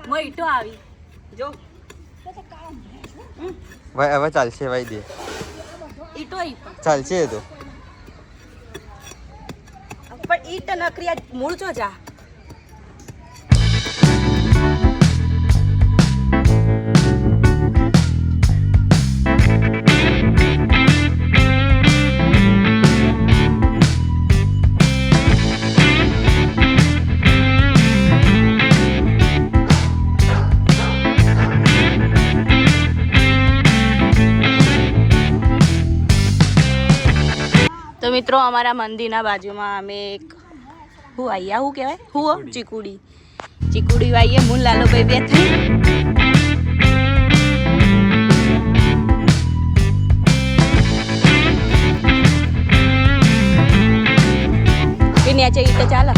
મોય ઈટો આવી જો ભાઈ હવે ચાલશે ભાઈ દે ઈટો ચાલશે તો પણ ઈટ નકરી મૂળ જો જા તો મિત્રો અમારા મંદિરના બાજુમાં અમે એક હું આયા હું કહેવાય હું ચીકુડી વાઈએ મુન લાલોભાઈ બે થઈ કે ન્યાચે ઈટ ચાલે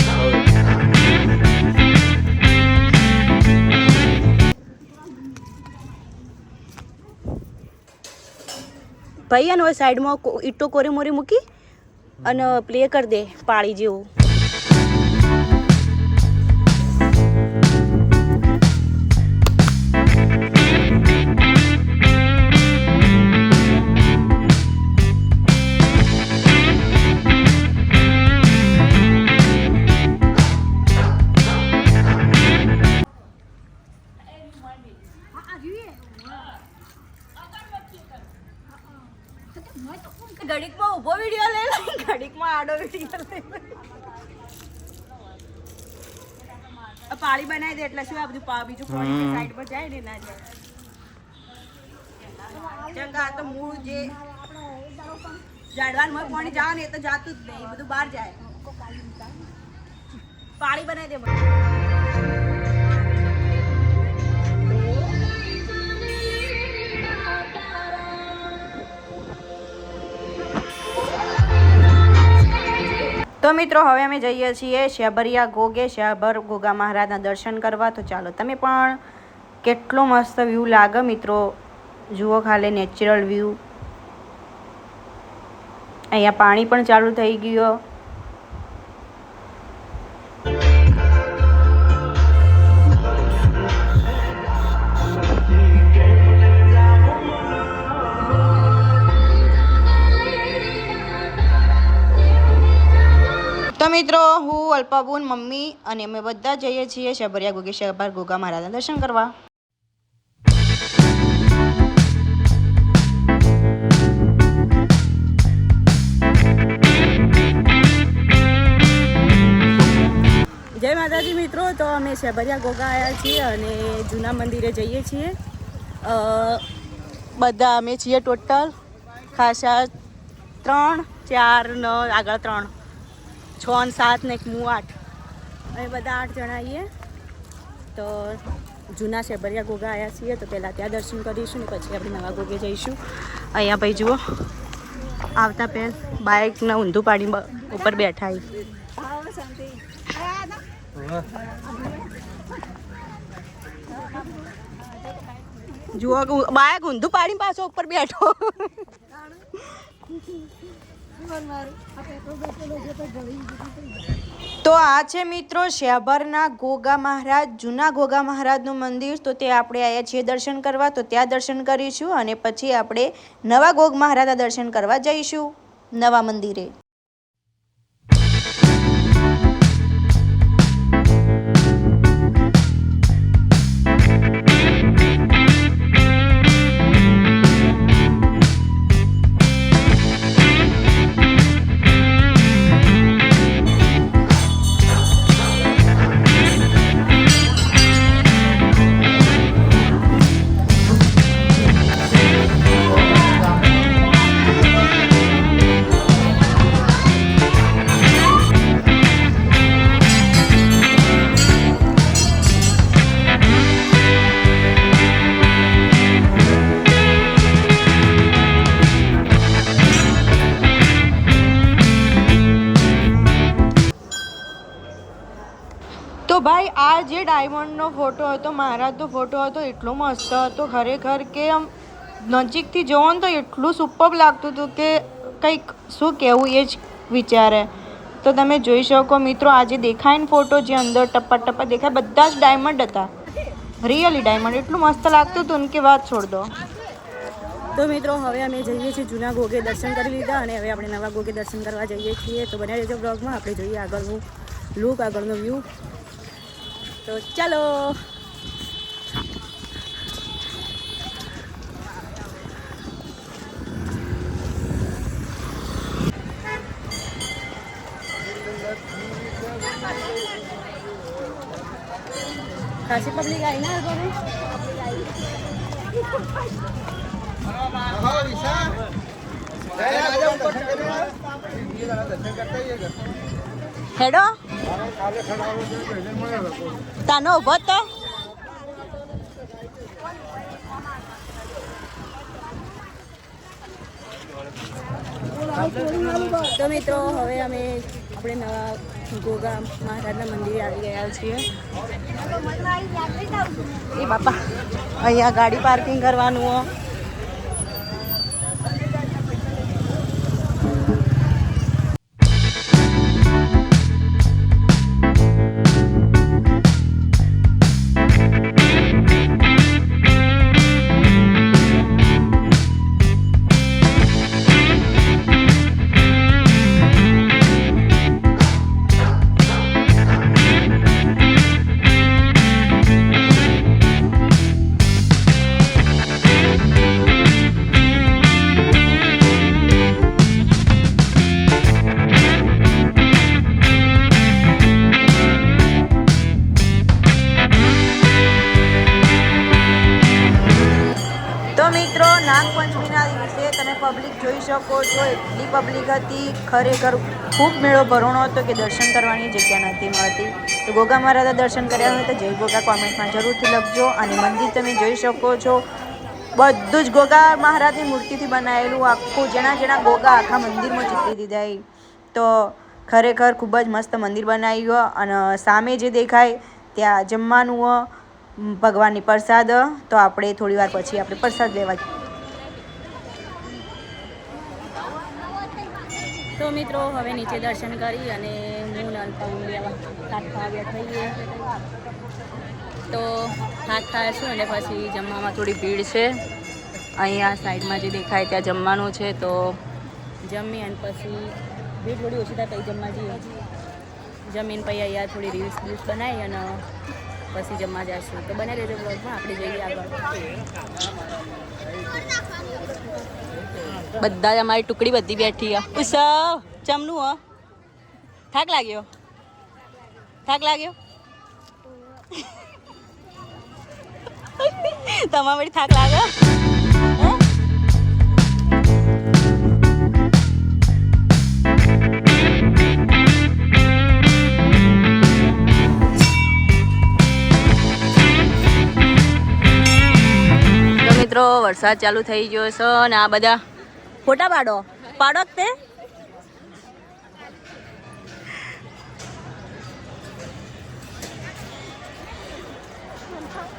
ભાઈ અને સાઈડમાં ઈટો કોરી મોરી મૂકી અને પ્લે કરી દે પાળી જેવું ઘડીકમાં ઊભો વિડીયો લઈ લે ઘડીકમાં આડો વિડીયો લઈ લે પાળી બનાવી દે એટલે શું આ બધું બીજું પાણી સાઈડ પર જાય ને ના જાય ચંગા તો મૂળ જે ઝાડવાનું પાણી જાવ ને એ તો જાતું જ નહીં બધું બહાર જાય પાળી બનાવી દે તો મિત્રો હવે અમે જઈએ છીએ શેબરિયા ગોગે શેબર ગોગા મહારાજના દર્શન કરવા તો ચાલો તમે પણ કેટલો મસ્ત વ્યૂ લાગે મિત્રો જુઓ ખાલી નેચરલ વ્યૂ અહીંયા પાણી પણ ચાલુ થઈ ગયું તો મિત્રો હું અલ્પાબુન મમ્મી અને અમે બધા જઈએ છીએ શેબરિયા ગોગે શેબર ગોગા મહારાજના દર્શન કરવા જય માતાજી મિત્રો તો અમે શેબરિયા ગોગા આવ્યા છીએ અને જૂના મંદિરે જઈએ છીએ બધા અમે છીએ ટોટલ ખાસા 3 4 ને આગળ 3 6 અને 7 ને 1 8 અમે બધા 8 જણા આવીએ તો જૂના શેબરિયા ગોગા આવ્યા છીએ તો પહેલાં ત્યાં દર્શન કરીશું ને પછી આપણે નવા ગોગે જઈશું અહીંયા ભાઈ જુઓ આવતા પહેલ બાઇકને ઊંધું પાડી ઉપર બેઠા જુઓ બાઇક ઊંધું પાડી પાછો ઉપર બેઠો તો આ છે મિત્રો શેબરના ગોગા મહારાજ જૂના ગોગા મહારાજનું મંદિર તો તે આપણે આવ્યા છીએ દર્શન કરવા તો ત્યાં દર્શન કરીશું અને પછી આપણે નવા ગોગ મહારાજના દર્શન કરવા જઈશું નવા મંદિરે તો ભાઈ આ જે ડાયમંડનો ફોટો હતો મહારાજનો ફોટો હતો એટલો મસ્ત હતો ખરેખર કે આમ નજીકથી જોવો ને તો એટલું સુપર લાગતું હતું કે કંઈક શું કહેવું એ જ વિચારે તો તમે જોઈ શકો મિત્રો આજે દેખાય ને ફોટો જે અંદર ટપ્પા ટપ્પા દેખાય બધા જ ડાયમંડ હતા રિયલી ડાયમંડ એટલું મસ્ત લાગતું હતું ને કે વાત છોડ દો. તો મિત્રો હવે અમે જઈએ છીએ જૂના ગોગે દર્શન કરી લીધા અને હવે આપણે નવા ગોગે દર્શન કરવા જઈએ છીએ. તો બને રહેજો બ્લોગમાં, આપણે જોઈએ આગળનું લુક, આગળનો વ્યૂ. તો ચાલો. ખાસી પબ્લિક આવી ના આગળ. હેડો તાનો ઉભો તો. તો મિત્રો હવે અમે આપણે નવા ગોગા મહારાજના મંદિરે આવી ગયા છીએ. એ બાપા અહીંયા ગાડી પાર્કિંગ કરવાનું હો. નાગપંચમીના દિવસે તમે પબ્લિક જોઈ શકો છો, એટલી પબ્લિક હતી. ખરેખર ખૂબ મેળો ભરણો હતો કે દર્શન કરવાની જગ્યા નથી મળતી. તો ગોગા મહારાજના દર્શન કર્યા હોય તો જય ગોગા કોમેન્ટમાં જરૂરથી લખજો. અને મંદિર તમે જોઈ શકો છો, બધું જ ગોગા મહારાજની મૂર્તિથી બનાવેલું આખું. જેના ગોગા આખા મંદિરમાં ચિતરી દીધા. તો ખરેખર ખૂબ જ મસ્ત મંદિર બનાવ્યું. અને સામે જે દેખાય ત્યાં જમવાનું ભગવાનની પ્રસાદ. તો આપણે થોડી વાર પછી આપણે પ્રસાદ લેવા. તો મિત્રો હવે નીચે દર્શન કરી અને હું થાક ખાવ્યા થઈએ. તો થાક ખાઈશું અને પછી જમવામાં થોડી ભીડ છે. અહીંયા સાઈડમાં જે દેખાય ત્યાં જમવાનું છે. તો જમી અને પછી ભીડ થોડી ઓછી થાય પછી જમવા જઈએ. જમીન પછી અહીંયા થોડી રીલ્સ બનાવી અને પછી જમવા જઈશું. તો બને રહેજો બ્લોગમાં, આપણે જઈએ આગળ. બધા અમારી ટુકડી બધી બેઠી. ઉષા ચમનું હો. થાક લાગ્યો? તમારા વળી થાક લાગે? તો મિત્રો વરસાદ ચાલુ થઈ ગયો છે અને આ બધા ફોટા પાડો તે.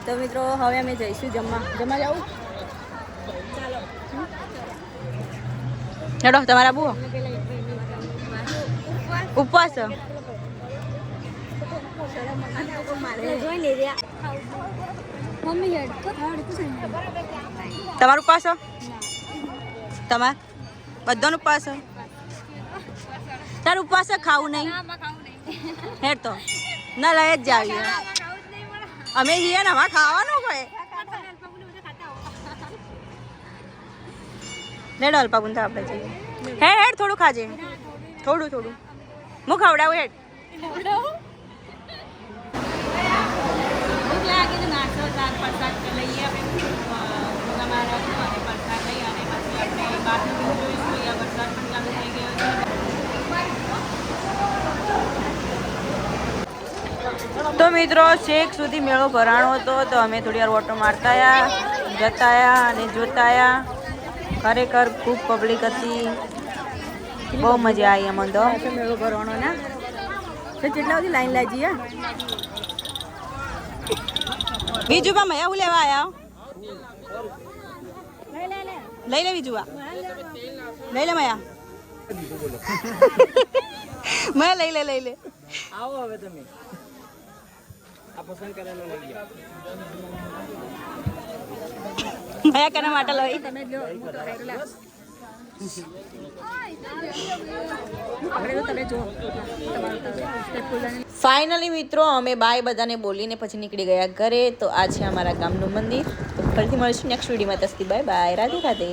તો મિત્રો હવે અમે જઈશું જમવા જાઉં. ચાલો તમારા બુઓ ઉપવાસ. તમારું ઉપવાસ? તમાર બધાનું ઉપવાસ? તારું ઉપવાસ ખાવું નહીં હેડ તો ના લઈ જ જાવીએ. અમે જઈએ ને અમારે ખાવાનું હોય. હેડ અલ્પા બુંધા આપણે જઈએ. હેડ થોડું ખાજે, થોડું હું ખવડાવું. હેડ તો મિત્રો છેક સુધી મેળો ભરાણો હતો. તો અમે થોડી વાર ઓટો મારતા જતા અને જોતા. ખરેખર ખૂબ પબ્લિક હતી, બહુ મજા આવી અમને તો મેળો ભરવાનો ને. કેટલા બધી લાઈન લાગી. બીજું પણ મયા હું લેવા આવ્યા? લઈ લે બીજું. લઈ લે મયા. મયા લઈ લે. આવો હવે તમે. મયા કેના માટે લઈ ફાઇનલી મિત્રો અમે બાય બધાને બોલીને પછી નીકળી ગયા ઘરે. તો આ છે અમારા ગામનું મંદિર. તો ફરીથી મળીશું નેક્સ્ટ વિડીયોમાં. તસ્તી બાય બાય, રાધે રાધે.